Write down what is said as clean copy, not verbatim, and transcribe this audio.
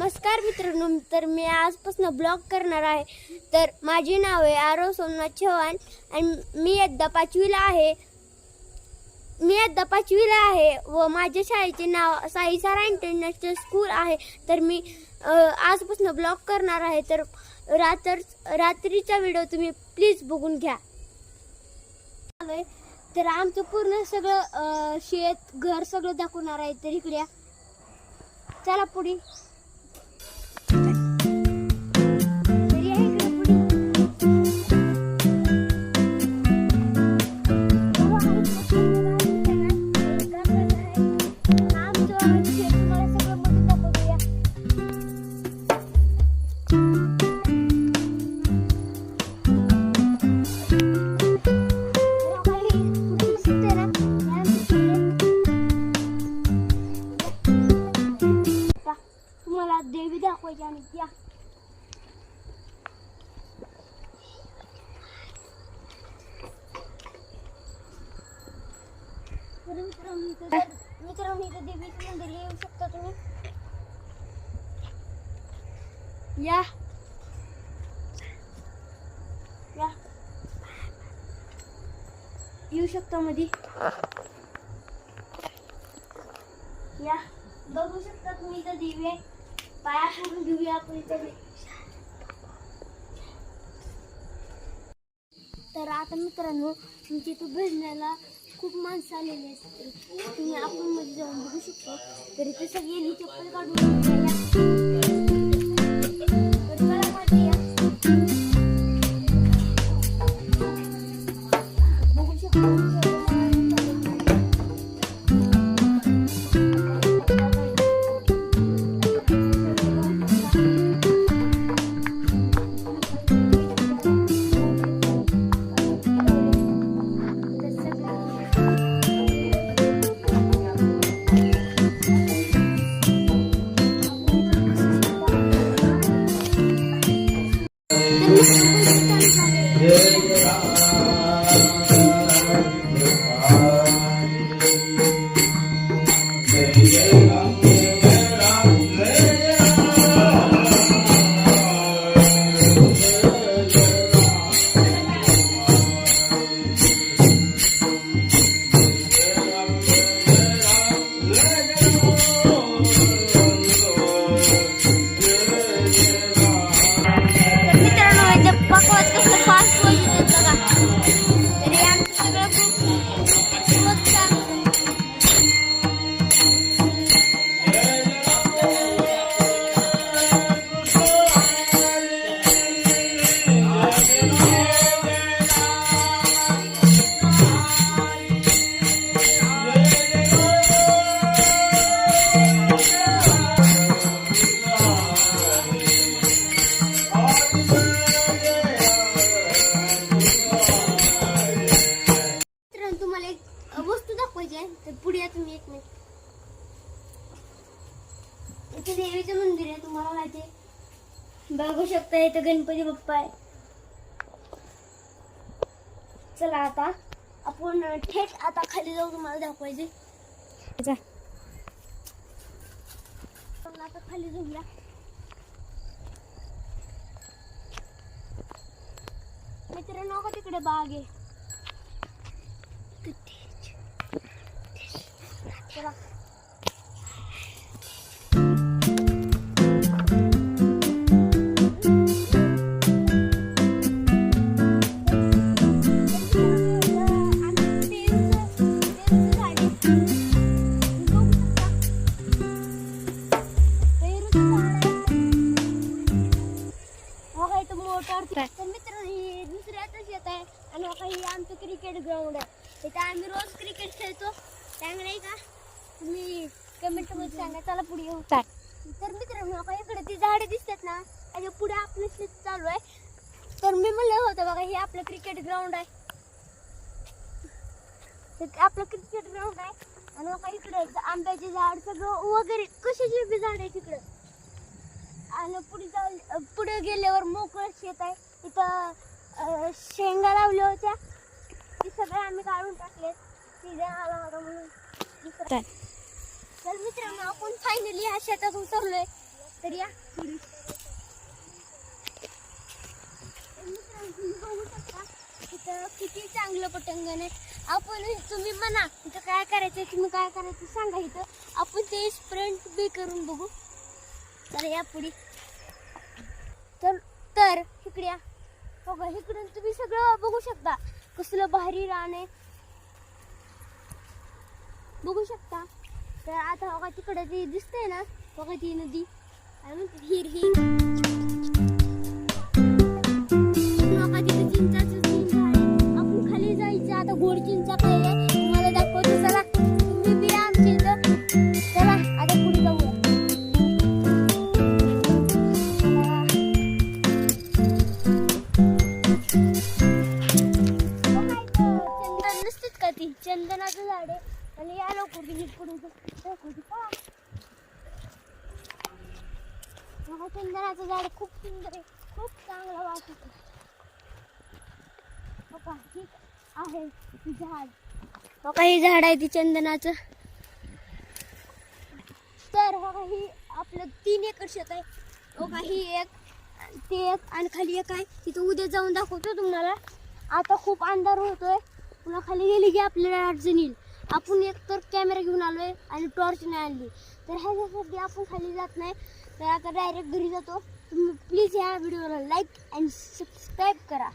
नमस्कार मित्रांनो, तर मी आजपासून ब्लॉग करणार आहे. तर माझे नाव आहे आरव सोमनाथ चव्हाण आणि मी इयत्ता पाचवीला आहे व माझ्या शाळेचे नाव साई सारा इंटरनॅशनल स्कूल आहे. तर मी आजपासून ब्लॉग करणार आहे. तर रात्रीचा व्हिडिओ तुम्ही प्लीज बघून घ्या. तर आमचं पूर्ण सगळं शेत घर सगळं दाखवणार आहे. तर इकडे या. चला पुढे. तुम्हाला देवी दाखवायची आणि त्या मित्रांनो इथं देवीचं मंदिर येऊ शकता तुम्ही. या या येऊ शकता मध्ये. या बघू शकता तुम्ही इथं देवी आहे. पाया पडून घेऊया आपण इथं. तर आता मित्रांनो तुमच्या इथं भेटण्याला खूप माणसं आलेली असतात. तुम्ही आपण मध्ये जाऊन बघू शकतो. तर इथे सगळ्यांनी चप्पल काढून बघू शकतो. वस्तू दाखवायची आहे. तर पुढे या तुम्ही. एक मिनिट. इथे देवीचं मंदिर आहे. तुम्हाला माहिती आहे. बघू शकता इथं गणपती बाप्पा आहे. चला आता आपण थेट आता खाली जाऊ. तुम्हाला दाखवायचे. आता खाली जाऊया. मित्रांनो का तिकडे बाग आहे. चला तर मित्रांनो ही दुसऱ्याच येत आहे. आणि ही आमचं क्रिकेट ग्राउंड आहे. इथे आम्ही रोज क्रिकेट खेळतो. त्यामुळे का तुम्ही कमेंट मध्ये सांगा. चला पुढे येऊ. तर मित्रांनो इकडे ती झाडे दिसतात ना, त्याच्या पुढे आपलं शेत चालू आहे. तर मी म्हणलं होतं बघा हे आपलं क्रिकेट ग्राउंड आहे. आपलं क्रिकेट ग्राउंड आहे. आणि इकडे आंब्याचे झाड सगळं वगैरे कशाचे बी झाड आहे तिकडे. आणि पुढे गेल्यावर मोकळं शेत आहे. इथं शेंगा लावल्या होत्या. ती सगळं आम्ही काढून टाकले. सीझन आला होता म्हणून. तर मित्रांनो आपण फायनली ह्या शेतात उतरलोय. तर या आपण तुम्ही म्हणा इथं काय करायचं, तुम्ही काय करायचं सांगा. इथं आपण ते स्प्रिंट बी करून बघू. तर या पुढे तर इकडे या बघा. इकडून तुम्ही सगळं बघू शकता. कसलं भारी रान आहे बघू शकता. तर आता बघा तिकडे ती दिसते ना, बघा ती नदी काय म्हणते, हिर बघा तिथे चिंचाचं झाड आहे. आपण खाली जायचं. आता गोड चिंचा काय आहे तुम्हाला दाखवतो. चला तुम्ही बी या आमच्या इथं. चला आता पुढे जाऊया. चंदन नसतेच का ती, चंदनाचं झाड आहे. आणि या लवकर पुढे चंदनाचं झाड खूप सुंदर आहे, खूप चांगला वास येतो. बघा ही आहे ती झाड. बघा हे झाड आहे ती चंदनाचं. तर बघा ही आपलं 3 एकर शेत आहे. बघा ही एक, ते एक आणि खाली एक आहे. तिथं उद्या जाऊन दाखवतो तुम्हाला. आता खूप अंधार होतोय, पुन्हा खाली गेली की आपल्याला अडचण येईल. आपण एक तर कॅमेरा घेऊन आलोय आणि टॉर्च नाही आणली, तर ह्याच्यासाठी आपण खाली जात नाही. तर आता डायरेक्ट घरी जातो. तुम्ही प्लीज ह्या व्हिडिओला लाईक आणि सबस्क्राईब करा.